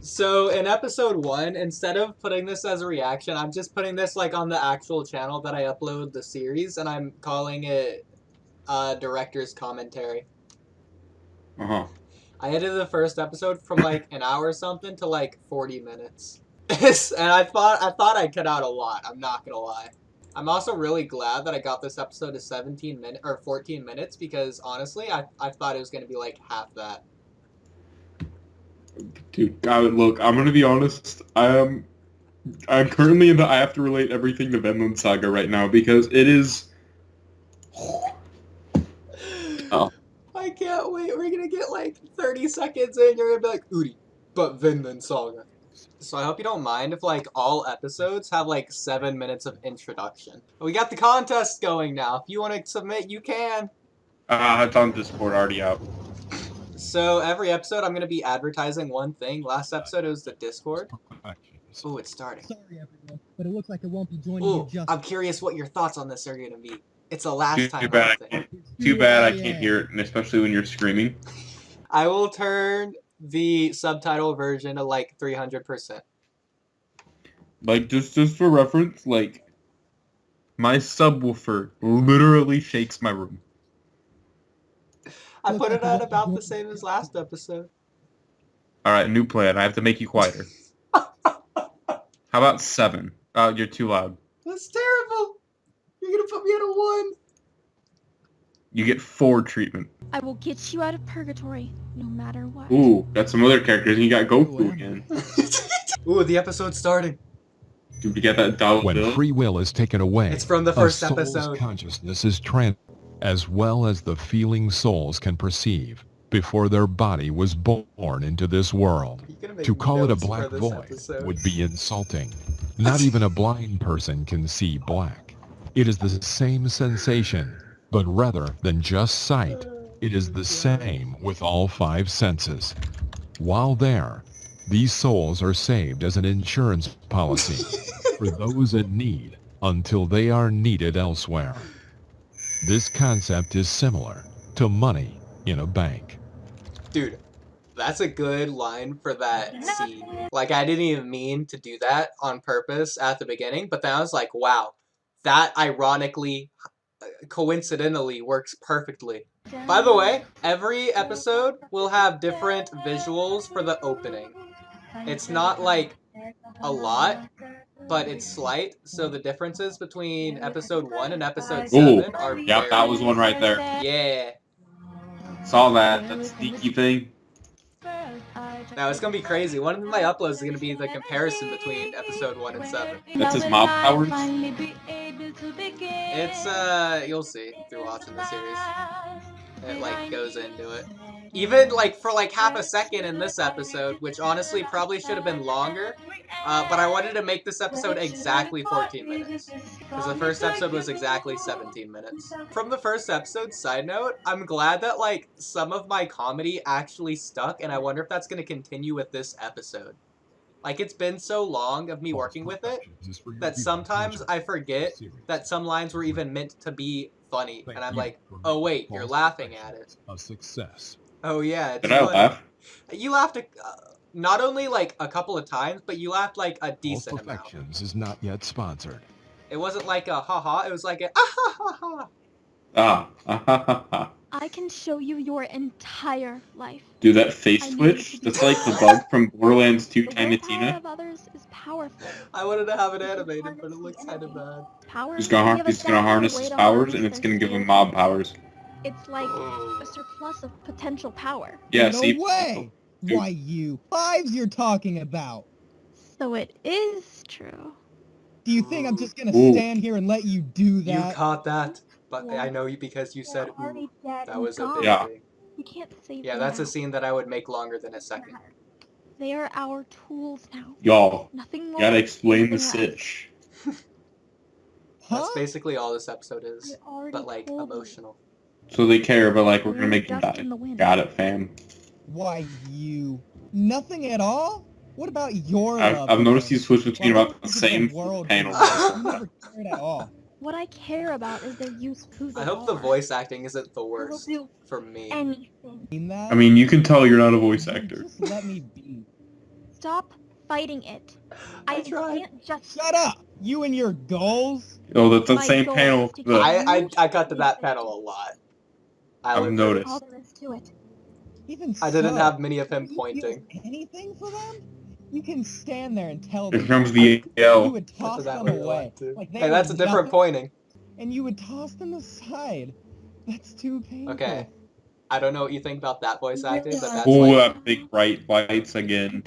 So in episode 1, instead of putting this as a reaction, I'm just putting this like on the actual channel that I upload the series, and I'm calling it director's commentary. Uh-huh. I edited the first episode from like an hour or something to like 40 minutes. And I thought I cut out a lot, I'm not gonna lie. I'm also really glad that I got this episode to 17 minutes or 14 minutes because honestly, I thought it was gonna be like half that. Dude, look, I'm gonna be honest. I'm currently in the I have to relate everything to Vinland Saga right now because it is. Oh. I can't wait. We're gonna get like 30 seconds in. You're gonna be like, Udi, but Vinland Saga. So I hope you don't mind if like all episodes have like 7 minutes of introduction. We got the contest going now. If you want to submit, you can. It's on Discord already out. So every episode, I'm gonna be advertising one thing. Last episode, it was the Discord. Oh, it's starting. Sorry, everyone, but it looks like I won't be joining Ooh, you just. I'm curious what your thoughts on this are gonna be. It's the last time. Too bad I can't hear it, and especially when you're screaming. I will turn the subtitle version to like 300%. Like just for reference, like my subwoofer literally shakes my room. I put it at about the same as last episode. All right, new plan. I have to make you quieter. How about 7? Oh, you're too loud. That's terrible. You're gonna put me at a 1. You get 4 treatment. I will get you out of purgatory, no matter what. Ooh, got some other characters, and you got Goku again. Ooh, the episode's starting. Dude, you get that dollar When bill? free will is taken away, It's from the a first soul's episode. consciousness is as well as the feeling souls can perceive before their body was born into this world. To call it a black void would be insulting. Not even a blind person can see black. It is the same sensation, but rather than just sight, it is the same with all 5 senses. While there, these souls are saved as an insurance policy for those in need until they are needed elsewhere. This concept is similar to money in a bank. Dude, that's a good line for that scene. Like, I didn't even mean to do that on purpose at the beginning, but then I was like, wow, that ironically, coincidentally works perfectly. By the way, every episode will have different visuals for the opening. It's not like a lot, but it's slight, so the differences between episode 1 and episode 7 are Yep, very... that was one right there. Yeah. Saw that sneaky thing. Now, it's gonna be crazy. One of my uploads is gonna be the comparison between episode 1 and 7. That's his mob powers? It's, you'll see through watching the series. It, like, goes into it. Even, like, for, like, half a second in this episode, which honestly probably should have been longer, but I wanted to make this episode exactly 14 minutes. Because the first episode was exactly 17 minutes. From the first episode, side note, I'm glad that, like, some of my comedy actually stuck, and I wonder if that's going to continue with this episode. Like, it's been so long of me working with it, that sometimes I forget that some lines were even meant to be funny, and I'm like, oh wait, you're laughing at it. A success. Oh yeah. Did I laugh? You laughed not only like a couple of times, but you laughed like a decent amount. Perfections is not yet sponsored. It wasn't like a ha-ha, it was like a ah-ha-ha-ha. Ah. I can show you your entire life. Dude, that face twitch? That's like the bug from Borderlands 2 The Tiny willpower Tina. of others is powerful. I wanted to have it animated, but it looks kind of bad. Power. He's gonna harness his powers, and it's gonna give him mob powers. It's like a surplus of potential power. Yeah, No see? way! Dude. Why, you 5s you're talking about? So it is true. Do you think I'm just gonna Ooh. stand here and let you do You that? caught that, but I know you because you said ooh. That was a big Yeah. thing. We can't save Yeah, them that's a now. scene that I would make longer than a second. They are our tools now. Y'all, Nothing more. gotta explain the nothing less. sitch. Huh? That's basically all this episode is, I already but like told you. emotional. So they care, but like, we're gonna We're make them dust die. in the wind. Got it, fam. Why, you... Nothing at all? What about your I've noticed you switch between Why about the don't you same give world panels. You never cared at all. What I care about is their use who they I hope the are. voice acting isn't the I will worst do for me. anything. Mean that? I mean, you can tell you're not a voice actor. Just let me be. Stop fighting it. I tried. can't just... Shut up! You and your goals? Oh, that's the My same goal panel. is to The, I cut to that panel a lot. I've noticed. All there is to it. Even I didn't so, have many of him do you pointing. feel anything for them? You can stand there and tell Here them. comes You the L. would toss That's that them way a away. lot, too. Like they Hey, that's a were different nothing, pointing. and you would toss them aside. That's too painful. Okay. I don't know what you think about that voice acting, but that's Oh, like... that big bright lights again.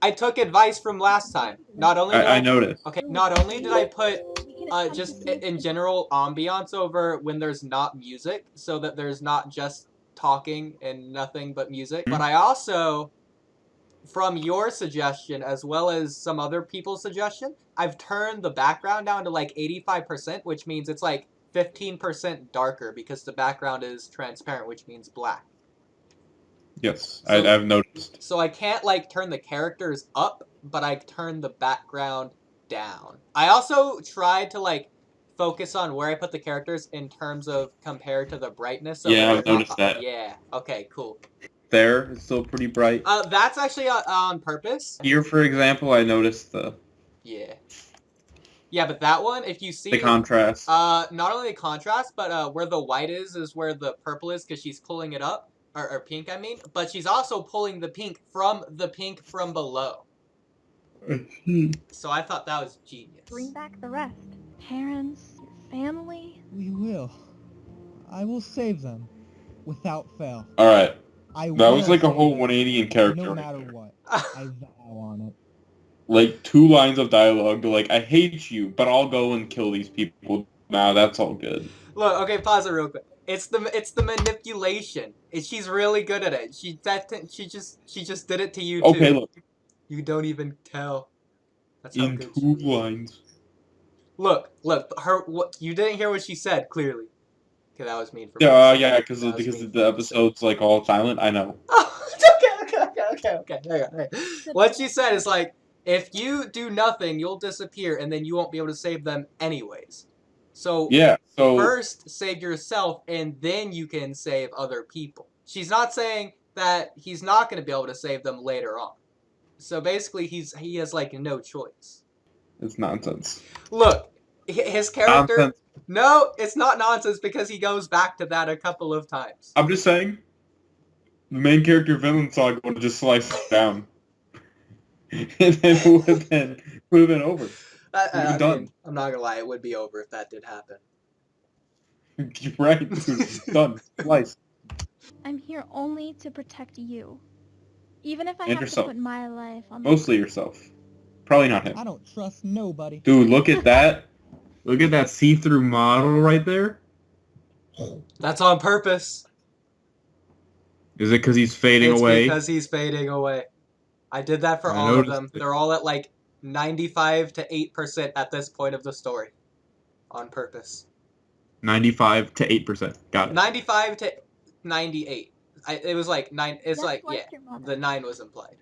I took advice from last time. Not only did I noticed. Okay, not only did I put just in general ambiance over when there's not music, so that there's not just talking and nothing but music, but I also, from your suggestion as well as some other people's suggestion, I've turned the background down to like 85%, which means it's like 15% darker because the background is transparent, which means black. Yes, So- I've noticed. So I can't like turn the characters up, but I turn the background down. I also tried to like focus on where I put the characters in terms of compared to the brightness. So Yeah, they're I've noticed that. Yeah. Okay. Cool. There, it's still pretty bright. That's actually on purpose. Here, for example, I noticed the Yeah. Yeah, but that one, if you see contrast. not only the contrast, but where the white is where the purple is because she's pulling it up. Or pink, I mean. But she's also pulling the pink from below. So I thought that was genius. Bring back the rest. Parents, your family. We will. I will save them, without fail. All right, I that will was like a save whole them, 180 in character. no right matter there. what. I vow on it. Like 2 lines of dialogue. They're like, "I hate you, but I'll go and kill these people." Nah, that's all good. Look, okay, pause it real quick. It's the manipulation. She's really good at it. She just did it to you too. Okay, look, You don't even tell. That's how in good 2 lines. Look, you didn't hear what she said clearly. Okay, that was mean for me. Yeah, because That was mean the episode's like all silent. I know. Oh, okay. Hang on. What she said is like, if you do nothing, you'll disappear, and then you won't be able to save them anyways. So Yeah. So first save yourself, and then you can save other people. She's not saying that he's not going to be able to save them later on. So basically, he has like no choice. it's nonsense. Look, his character. Nonsense. No, it's not nonsense because he goes back to that a couple of times. I'm just saying. The main character villain saga would just slice it down, and then would have been over. I done. mean, I'm not gonna lie, it would be over if that did happen. You're right, dude. It's done. Slice. I'm here only to protect you. Even if I And have yourself. to put my life on Mostly yourself. Probably not him. I don't trust nobody. Dude, look at that. Look at that see-through model right there. That's on purpose. Is it because he's fading away? Because he's fading away. I did that for I all of noticed them. it. They're all at like 95 to 8% at this point of the story. On purpose. 95 to 8%. Got it. 95 to 98. It was like 9. It's Just like, like yeah, your mother. the 9 was implied.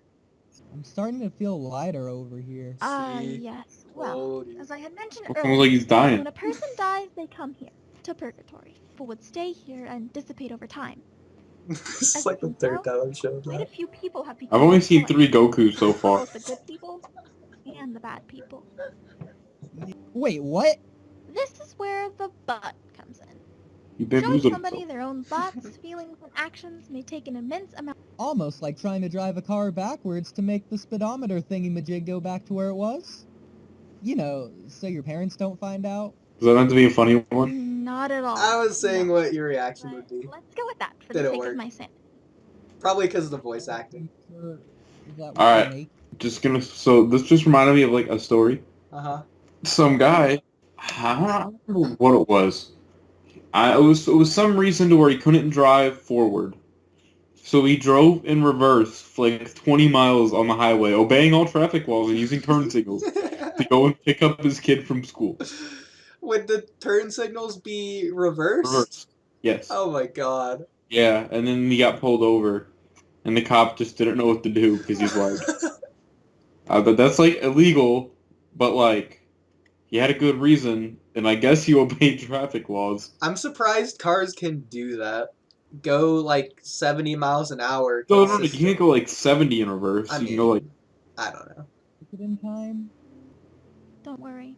I'm starting to feel lighter over here. See? Yes. Well, Oh, dear. as I had mentioned It earlier, sounds like he's dying. when a person dies, they come here, to purgatory. People would stay here and dissipate over time. This As is like the you third know, time I'm showing Quite a that. few people have become I've only seen employed. 3 Gokus so far. Both the good people and the bad people. Wait, what? This is where the butt comes in. He Showing bamboozled somebody himself. their own thoughts, feelings, and actions may take an immense amount. Almost like trying to drive a car backwards to make the speedometer thingy-majig go back to where it was. You know, so your parents don't find out. Is that meant to be a funny one? Not at all. I was saying No. what your reaction would But be. let's go with that for Did the it sake work? of my sanity. Probably because of the voice acting. Is that what Alright. you make? Just gonna. So this just reminded me of like a story. Uh-huh. Some guy. I don't remember what it was. It was some reason to where he couldn't drive forward. So he drove in reverse for like 20 miles on the highway, obeying all traffic laws and using turn signals to go and pick up his kid from school. Would the turn signals be reversed? Reverse. Yes. Oh my god. Yeah, and then he got pulled over, and the cop just didn't know what to do because he's like, but that's like illegal, but like, he had a good reason, and I guess he obeyed traffic laws. I'm surprised cars can do that. Go like 70 miles an hour. No, you can't go like 70 in reverse. I You can go like I don't know. Is it in time? Don't worry.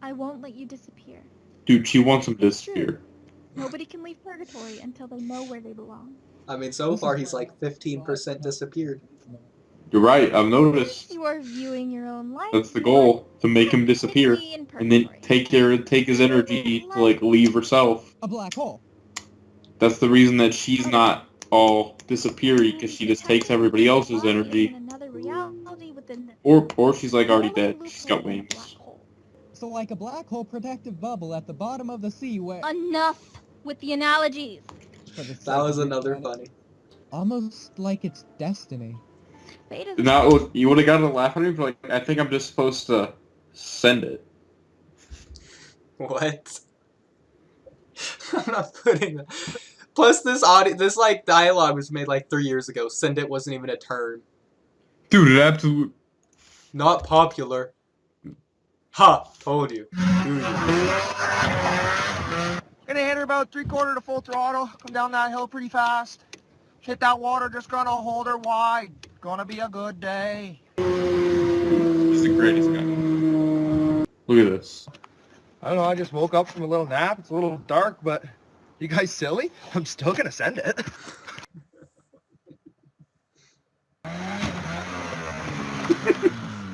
I won't let you disappear. Dude, she wants him to It's true. disappear. Nobody can leave purgatory until they know where they belong. I mean, so far he's like 15% disappeared. You're right, I've noticed. You are viewing your own life. That's the goal, to make him disappear. And then take his energy to, like, leave herself. A black hole. That's the reason that she's not all disappearing, because she just takes everybody else's energy. Or she's, like, already dead. She's got wings. So like a black hole protective bubble at the bottom of the sea where... Enough with the analogies. That was another funny. Almost like it's destiny. Now, you would have gotten to laugh at me, but, like, I think I'm just supposed to send it. What? I'm not putting that. Plus, this like dialogue was made like 3 years ago. Send it wasn't even a term. Dude, it absolutely... Not popular. Ha! Told you. Do you? Gonna hit her about 3/4 to full throttle. Come down that hill pretty fast. Hit that water, just gonna hold her wide. Gonna be a good day. He's the greatest guy. Look at this. I don't know, I just woke up from a little nap. It's a little dark, but you guys silly? I'm still gonna send it.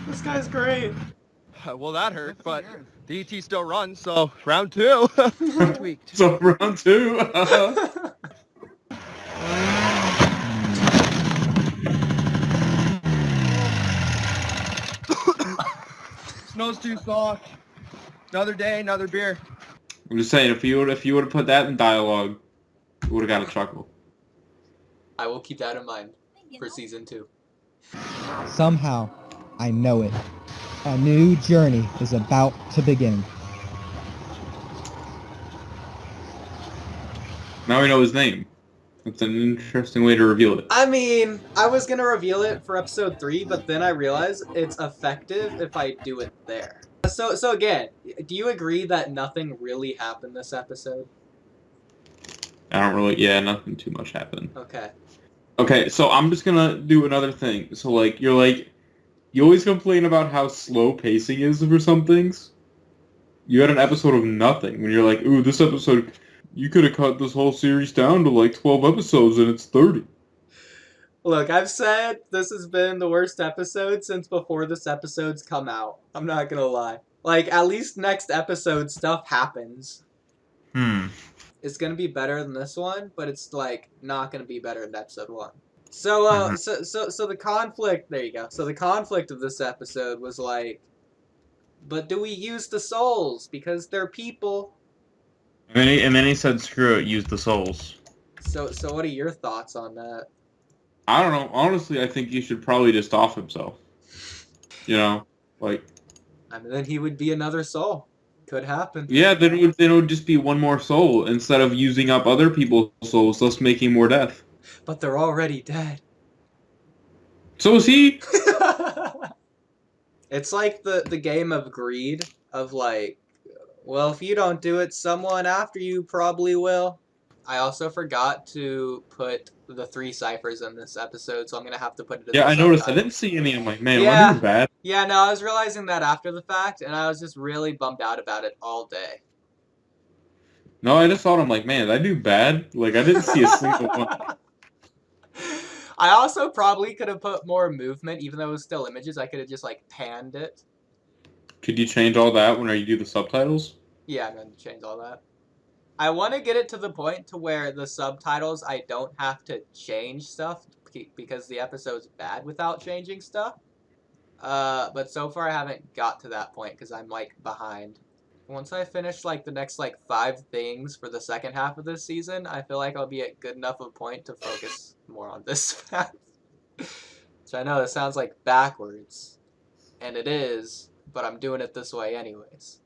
This guy's great. Well, that hurt, but the ET still runs, so round 2. Tweaked. So round 2. Snow's too soft. Another day, another beer. I'm just saying, if you would have put that in dialogue, you would have got a chuckle. I will keep that in mind for season 2. Somehow, I know it. A new journey is about to begin. Now we know his name. That's an interesting way to reveal it. I mean, I was gonna reveal it for episode 3, but then I realized it's effective if I do it there. So again, do you agree that nothing really happened this episode? Nothing too much happened. Okay. Okay, so I'm just gonna do another thing. So, like, you always complain about how slow pacing is for some things. You had an episode of nothing, when you're like, ooh, this episode, you could have cut this whole series down to, like, 12 episodes, and it's 30. Look, I've said this has been the worst episode since before this episode's come out. I'm not gonna lie. Like, at least next episode, stuff happens. It's gonna be better than this one, but it's, like, not gonna be better than episode 1. So, so the conflict, there you go. So the conflict of this episode was like, but do we use the souls? Because they're people. And then he said, screw it, use the souls. So what are your thoughts on that? I don't know. Honestly, I think he should probably just off himself. You know? Like... I mean, then he would be another soul. Could happen. Yeah, then it would just be one more soul, instead of using up other people's souls, thus making more death. But they're already dead. So is he? It's like the game of greed, of like, well, if you don't do it, someone after you probably will. I also forgot to put the 3 ciphers in this episode, so I'm going to have to put it in Yeah, the I noticed. I subtitle. didn't see any. I'm like, man, Yeah. am I doing bad? Yeah, no, I was realizing that after the fact, and I was just really bummed out about it all day. No, I just thought, I'm like, man, did I do bad? Like, I didn't see a single one. I also probably could have put more movement, even though it was still images. I could have just, like, panned it. Could you change all that when you do the subtitles? Yeah, I'm going to change all that. I want to get it to the point to where the subtitles, I don't have to change stuff, because the episode's bad without changing stuff. But so far I haven't got to that point, because I'm, like, behind. Once I finish, like, the next, like, 5 things for the second half of this season, I feel like I'll be at good enough of a point to focus more on this path. Which I know this sounds like backwards. And it is, but I'm doing it this way anyways.